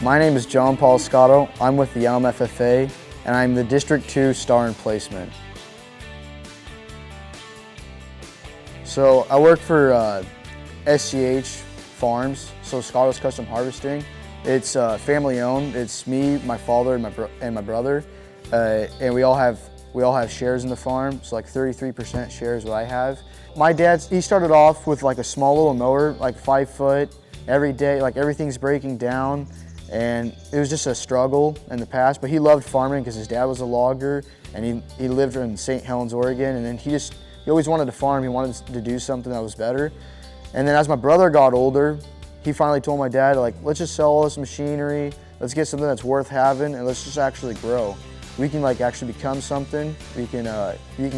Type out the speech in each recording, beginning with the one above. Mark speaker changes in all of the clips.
Speaker 1: My name is John Paul Scotto. I'm with the FFA, and I'm the District 2 Star in Placement. So I work for SCH Farms, so Scotto's Custom Harvesting. It's family owned. It's me, my father, and my brother, and we all have shares in the farm. So like 33% shares what I have. My dad, he started off with like a small little mower, like 5 foot. Every day, like everything's breaking down, and it was just a struggle in the past. But he loved farming because his dad was a logger, and he lived in St. Helens, Oregon. And then he always wanted to farm. He wanted to do something that was better. And then as my brother got older, he finally told my dad, like, let's just sell all this machinery. Let's get something that's worth having, and let's just actually grow. We can like actually become something. You can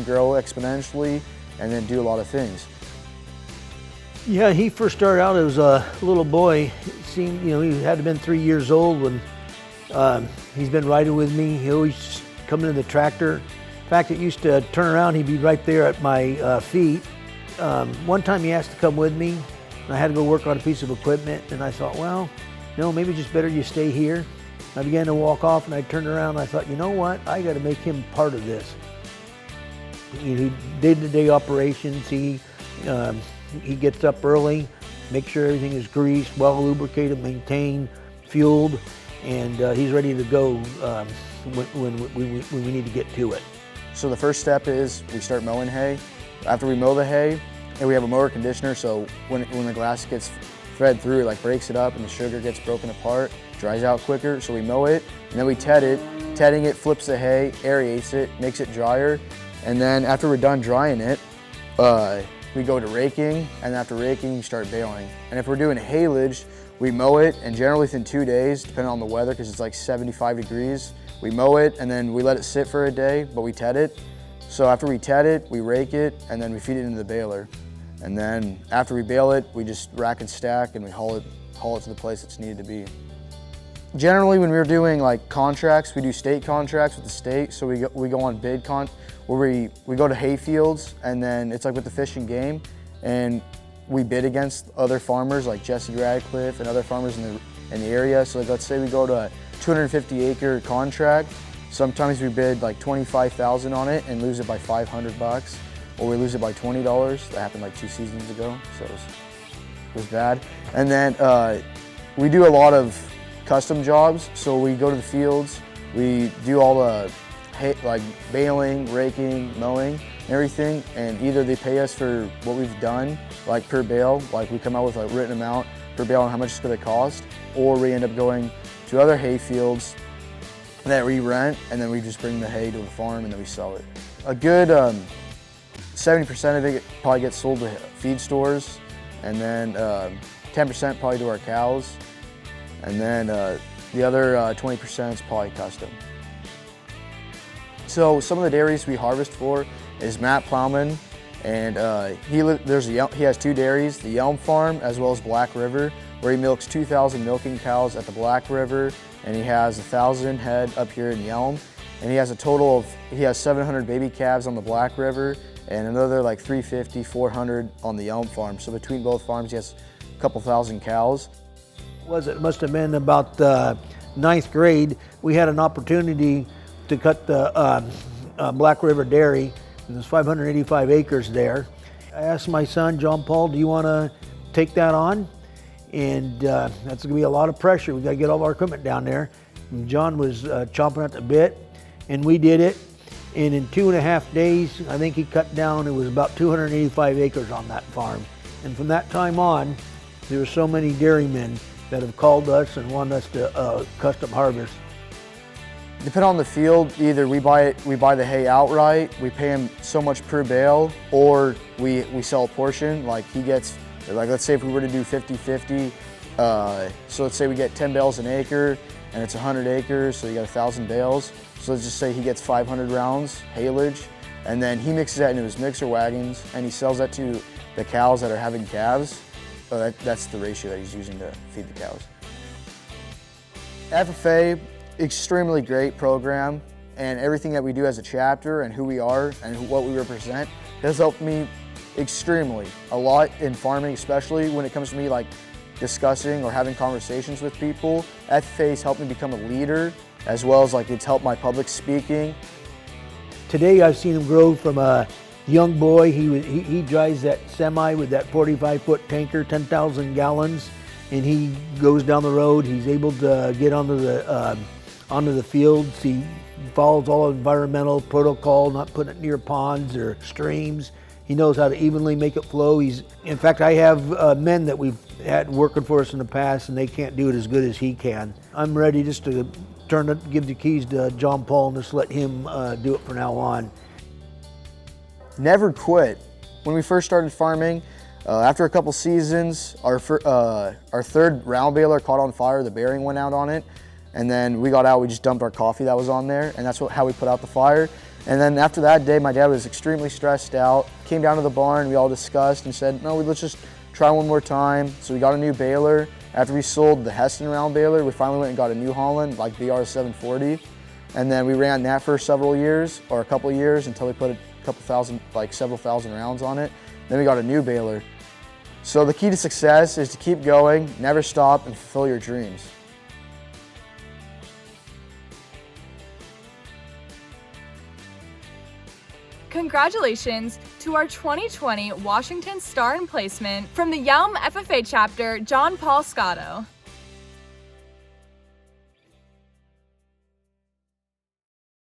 Speaker 1: grow exponentially, and then do a lot of things.
Speaker 2: Yeah, he first started out as a little boy. He had been 3 years old when he's been riding with me. He always coming in the tractor. In fact, it used to turn around, he'd be right there at my feet. One time he asked to come with me, and I had to go work on a piece of equipment, and I thought, well, no, maybe just better you stay here. I began to walk off, and I turned around, and I thought, you know what, I got to make him part of this. He day-to-day operations, he gets up early, make sure everything is greased, well lubricated, maintained, fueled, and he's ready to go when we need to get to it.
Speaker 1: So the first step is we start mowing hay. After we mow the hay, and we have a mower conditioner, so when the glass gets fed through, it like breaks it up and the sugar gets broken apart, dries out quicker. So we mow it, and then we ted it. Tedding it flips the hay, aerates it, makes it drier, and then after we're done drying it, we go to raking, and after raking, we start baling. And if we're doing haylage, we mow it, and generally within 2 days, depending on the weather, because it's like 75 degrees, we mow it, and then we let it sit for a day, but we ted it. So after we ted it, we rake it, and then we feed it into the baler. And then after we bale it, we just rack and stack, and we haul it to the place it's needed to be. Generally, when we're doing like contracts, we do state contracts with the state, so we go on bid where we go to hay fields, and then it's like with the Fish and Game, and we bid against other farmers like Jesse Radcliffe and other farmers in the area. So like, let's say we go to a 250-acre contract. Sometimes we bid like $25,000 on it and lose it by $500, or we lose it by $20. That happened like 2 seasons ago, so it was bad. And then we do a lot of custom jobs. So we go to the fields, we do all the like baling, raking, mowing, and everything, and either they pay us for what we've done, like per bale, like we come out with a written amount per bale on how much it's going to cost, or we end up going to other hay fields that we rent, and then we just bring the hay to the farm and then we sell it. A good 70% of it probably gets sold to feed stores, and then 10% probably to our cows, and then the other 20% is probably custom. So some of the dairies we harvest for is Matt Plowman, and he has 2 dairies, the Yelm Farm as well as Black River, where he milks 2,000 milking cows at the Black River, and he has 1,000 head up here in Yelm, and he has a total of 700 baby calves on the Black River, and another like 350, 400 on the Yelm Farm. So between both farms, he has a couple thousand cows.
Speaker 2: It must have been about 9th grade. We had an opportunity to cut the Black River Dairy, and there's 585 acres there. I asked my son, John Paul, do you want to take that on? And that's going to be a lot of pressure. We got to get all of our equipment down there. And John was chomping at the bit, and we did it. And in 2.5 days, I think he cut down, it was about 285 acres on that farm. And from that time on, there were so many dairymen that have called us and want us to custom harvest.
Speaker 1: Depending on the field, either we buy the hay outright, we pay him so much per bale, or we sell a portion. Like he gets, like let's say if we were to do 50-50, so let's say we get 10 bales an acre, and it's 100 acres, so you got 1,000 bales. So let's just say he gets 500 rounds haylage, and then he mixes that into his mixer wagons, and he sells that to the cows that are having calves. So that's the ratio that he's using to feed the cows. FFA, extremely great program, and everything that we do as a chapter and who we are and what we represent has helped me extremely a lot in farming, especially when it comes to me like discussing or having conversations with people. FFA's helped me become a leader, as well as like it's helped my public speaking.
Speaker 2: Today I've seen him grow from a young boy. He drives that semi with that 45-foot tanker, 10,000 gallons, and he goes down the road. He's able to get onto the fields. He follows all environmental protocol, not putting it near ponds or streams. He knows how to evenly make it flow. In fact, I have men that we've had working for us in the past, and they can't do it as good as he can. I'm ready just to give the keys to John Paul and just let him do it from now on.
Speaker 1: Never quit. When we first started farming, after a couple seasons, our third round baler caught on fire. The bearing went out on it, and then we got out. We just dumped our coffee that was on there, and that's how we put out the fire. And then after that day, my dad was extremely stressed out. Came down to the barn. We all discussed and said, no, let's just try one more time. So we got a new baler. After we sold the Heston round baler, we finally went and got a New Holland, like BR 740. And then we ran that for several years, or a couple of years, until we put a couple thousand, like several thousand rounds on it. Then we got a new baler. So the key to success is to keep going, never stop, and fulfill your dreams.
Speaker 3: Congratulations to our 2020 Washington Star and Placement from the Yelm FFA chapter, John Paul Scotto.